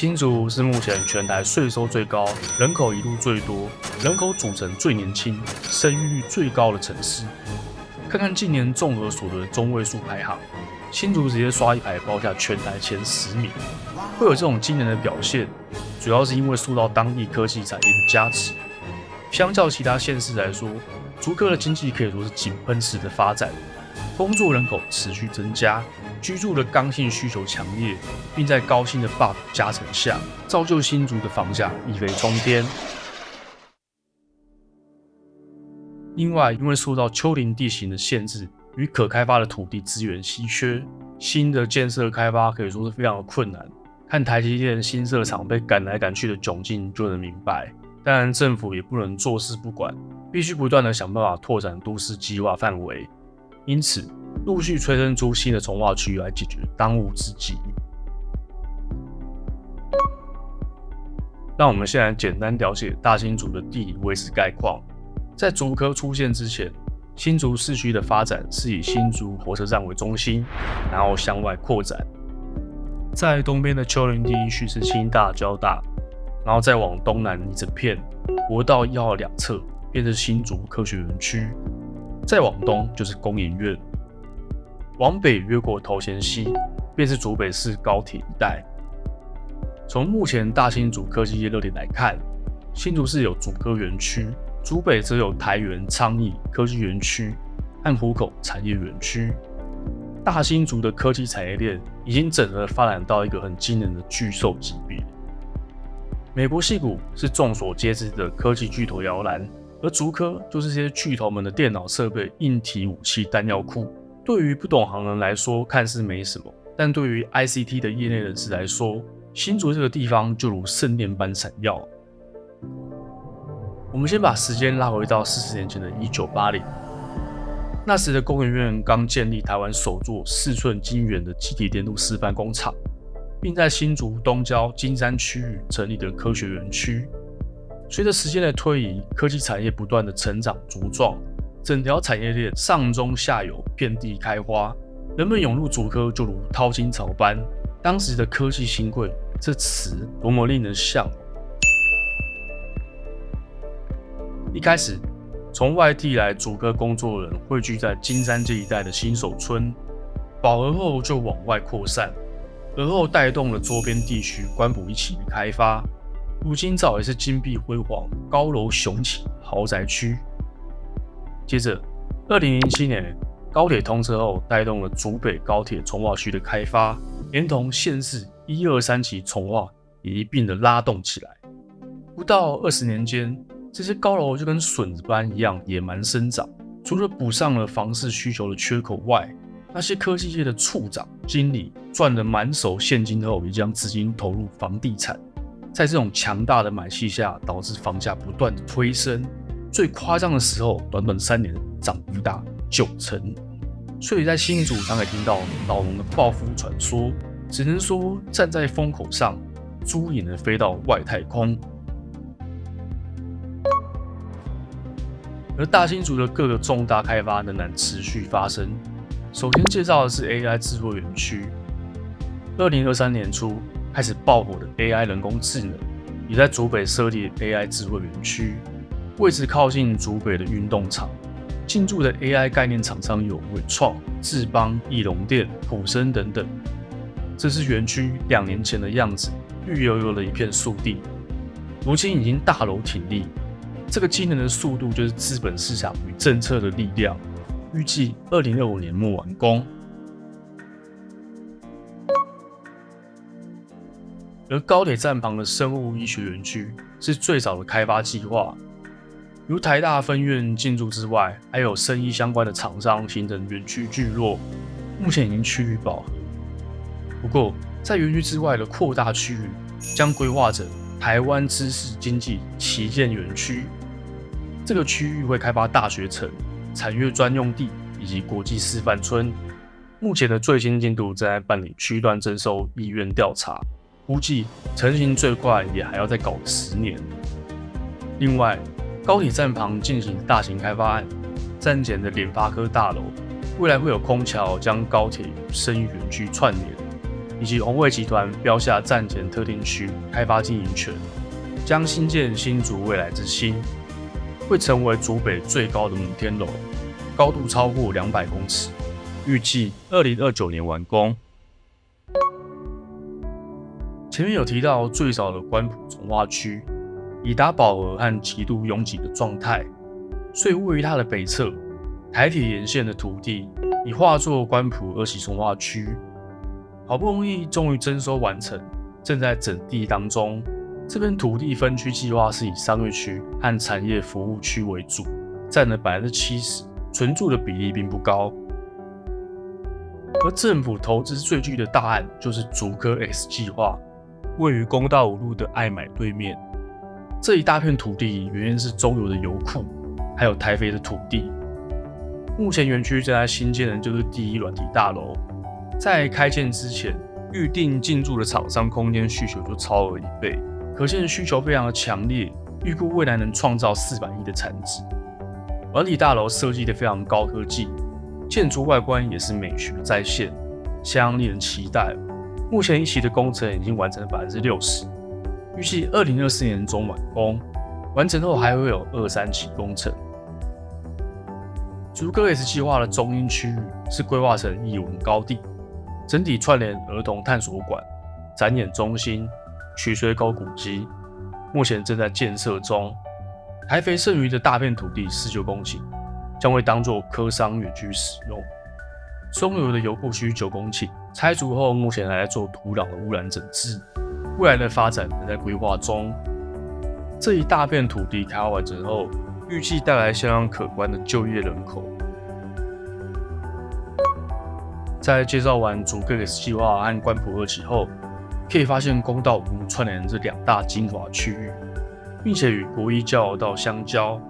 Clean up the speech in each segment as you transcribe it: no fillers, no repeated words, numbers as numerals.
新竹是目前全台税收最高、人口移入最多、人口组成最年轻、生育率最高的城市。看看近年综合所得中位数排行，新竹直接刷一排包下全台前10名。会有这种惊人的表现，主要是因为受到当地科技产业的加持。相较其他县市来说，竹科的经济可以说是井喷式的发展，工作人口持续增加，居住的刚性需求强烈，并在高薪的 buff 加成下，造就新竹的房价一飞冲天。另外，因为受到丘陵地形的限制与可开发的土地资源稀缺，新的建设开发可以说是非常的困难。看台积电新设厂被赶来赶去的窘境就能明白。当然，政府也不能坐视不管，必须不断的想办法拓展都市计划范围。因此，陆续催生出新的重划区来解决当务之急。让我们现在简单了解大新竹的地理位置概况。在竹科出现之前，新竹市区的发展是以新竹火车站为中心，然后向外扩展。在东边的丘陵地区是清大、交大，然后再往东南一整片，国道1号两侧便是新竹科学园区，再往东就是工研院，往北越过头前溪，便是竹北市高铁一带。从目前大新竹科技业热点来看，新竹市有竹科园区，竹北则有台园、昌邑科技园区和湖口产业园区。大新竹的科技产业链已经整合发展到一个很惊人的巨兽级别。美国矽谷是众所皆知的科技巨头摇篮，而竹科就是这些巨头们的电脑设备、硬体武器弹药库。对于不懂行人来说看似没什么，但对于 ICT 的业内人士来说，新竹这个地方就如圣殿般闪耀。我们先把时间拉回到40年前的1980，那时的工研院刚建立台湾首座4寸晶圆的基体电路示范工厂，并在新竹东郊金山区域成立的科学园区。随着时间的推移，科技产业不断的成长茁壮，整条产业链上中下游遍地开花，人们涌入竹科就如淘金潮般。当时的科技新贵这词多么令人向往。一开始，从外地来竹科工作的人汇聚在金山这一带的新手村，饱和后就往外扩散，而后带动了周边地区关埔一起的开发。如今早也是金碧辉煌、高楼雄起豪宅区。接着，2007年高铁通车后，带动了竹北高铁重划区的开发，连同县市1、2、3期重划也一并的拉动起来。不到20年间，这些高楼就跟笋子般一样野蛮生长，除了补上了房市需求的缺口外，那些科技业的处长、经理赚了满手现金后，也将资金投入房地产。在这种强大的买气下，导致房价不断的推升，最夸张的时候，短短3年涨幅达9成。所以在新竹常可以听到老农的暴富传说，只能说站在风口上，猪也能飞到外太空。而大新竹的各个重大开发仍然持续发生。首先介绍的是 AI 智慧园区。2023年初开始爆火的 AI 人工智能，也在竹北设立 AI 智慧园区，位置靠近竹北的运动场。进驻的 AI 概念厂商有伟创、智邦、翼龙电、普生等等。这是园区2年前的样子，绿油油的一片树地，如今已经大楼挺立。这个惊人的速度就是资本市场与政策的力量，预计2025年末完工。而高铁站旁的生物医学园区是最早的开发计划，如台大分院进驻之外，还有生医相关的厂商形成园区聚落，目前已经趋于饱和。不过，在园区之外的扩大区域将规划成台湾知识经济旗舰园区。这个区域会开发大学城、产业专用地以及国际示范村。目前的最新进度正在办理区段征收意愿调查，估计成型最快也还要再搞10年。另外，高铁站旁进行大型开发案，站前的联发科大楼，未来会有空桥将高铁与生育园区串联。以及宏卫集团标下站前特定区开发经营权，将新建新竹未来之星，会成为竹北最高的摩天楼，高度超过200公尺，预计2029年完工。前面有提到最早的关埔从化区已达饱和和极度拥挤的状态，所以位于它的北侧台铁沿线的土地已划作关埔2期从化区。好不容易终于征收完成，正在整地当中。这边土地分区计划是以商业区和产业服务区为主，占了70%，存住的比例并不高。而政府投资最巨的大案就是竹科 X 计划，位于公道5路的爱买对面。这一大片土地原先是中油的油库，还有台肥的土地。目前园区正在新建的就是第一软体大楼，在开建之前，预定进驻的厂商空间需求就超额1倍，可见需求非常的强烈，预估未来能创造400亿的产值。软体大楼设计的非常高科技，建筑外观也是美学再现，相当令人期待。目前1期的工程已经完成了60%，预计2024年中完工，完成后还会有2、3期工程。竹科 X 计划的中心区域是规划成艺文高地，整体串联儿童探索馆、展演中心、曲水沟古迹，目前正在建设中。台肥剩余的大片土地19公顷，将会当作科商园区使用。中油的油库区9公顷，拆除后目前还在做土壤的污染整治，未来的发展仍在规划中。这一大片土地开发完成后，预计带来相当可观的就业人口。在介绍完竹科 X 计划和关埔2期后，可以发现公道5路串联这2大精华区域，并且与国一交流道相交。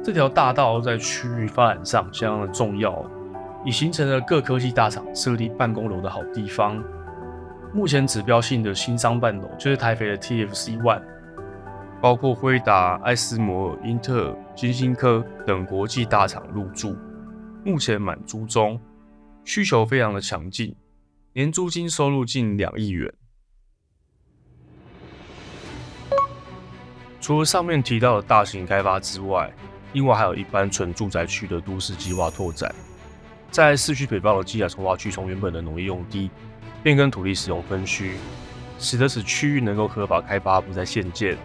这条大道在区域发展上相当的重要，已形成了各科技大厂设立办公楼的好地方。目前指标性的新商办楼就是台肥的 TFC One， 包括辉达、艾斯摩尔、英特尔、金星科等国际大厂入驻，目前满租中，需求非常的强劲，年租金收入近2亿元。除了上面提到的大型开发之外，另外还有一般纯住宅区的都市计划拓展。在市区北方的基亚从化区，从原本的农业用地变更土地使用分区，使得此区域能够合法开发，不再限建。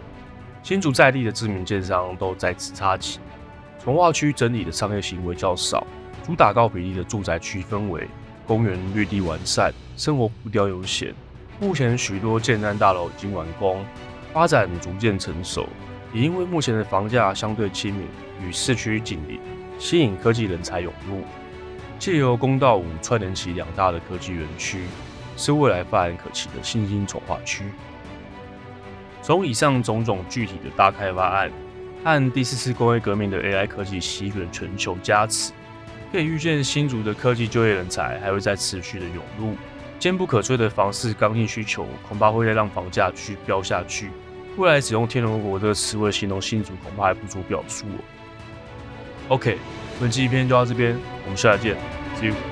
新竹在地的知名建商都在此插旗。从化区整体的商业行为较少，主打高比例的住宅区氛围，公园绿地完善，生活步调悠闲。目前许多建案大楼已经完工，发展逐渐成熟，也因为目前的房价相对亲民，与市区紧邻，吸引科技人才涌入。借由公道5串联起2大的科技园区，是未来发展可期的新兴从化区。从以上种种具体的大开发案和第4次工业革命的 AI 科技席卷全球加持，可以预见新竹的科技就业人才还会再持续的涌入。坚不可摧的房市刚性需求，恐怕会再让房价继续飙下去。未来只用天龙国这个词汇形容新竹，恐怕还不足表述哦。OK， 本期影片就到这边，我们下次见 ，See you。